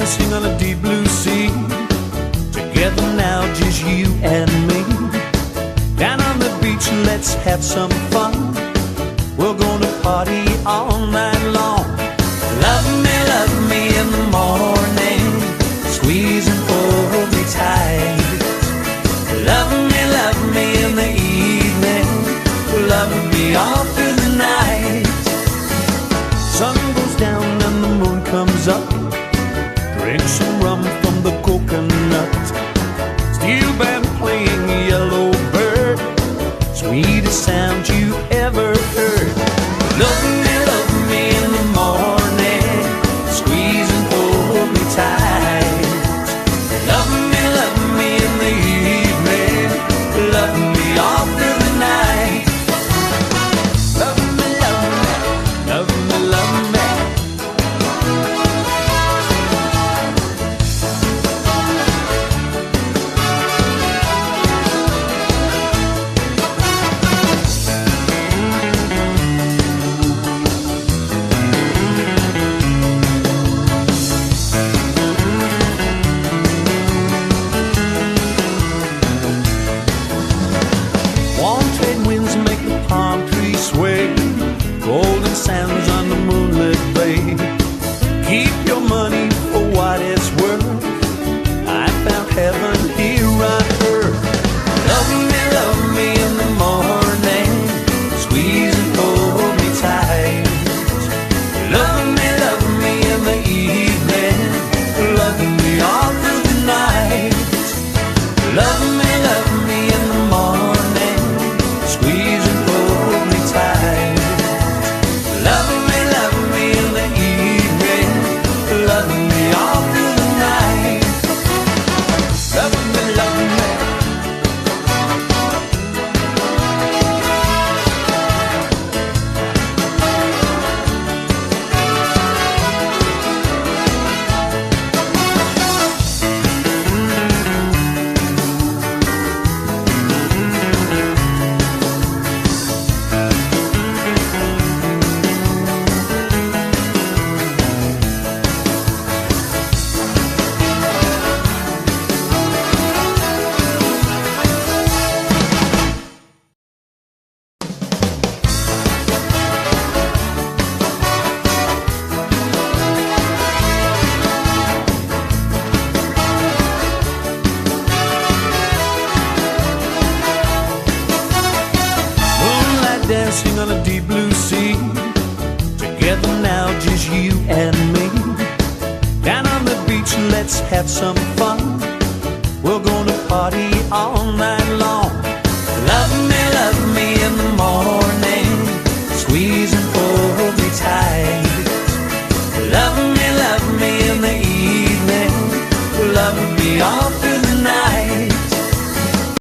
dancing on a deep blue sea. Together now, just you and me. Down on the beach, let's have some fun. We're gonna party all night long. Love me in the morning. Squeeze and hold me tight. Love me in the evening. Love me all through the night. Sun goes down and the moon comes up. Drink some rum from the coconut. Steel band playing Yellow Bird. Sweetest sound you ever heard. Love me in the morning. Squeeze and hold me tight. Love me in the evening. Love me all through the night. Love me, love me, love me, love me. Warm trade winds make the palm trees sway. Golden sands on the moonlit bay. Keep your money for what it's worth. I found heaven here on earth. Love me in the morning. Squeeze and hold me tight. Love me in the evening. Love me all through the night. Love me in the morning. Squeeze and hold me tight. Love me in the evening. Love me all through the night. Love me, love me. Dancing on a deep blue sea. Together now, just you and me. Down on the beach, let's have some fun. We're gonna party all night.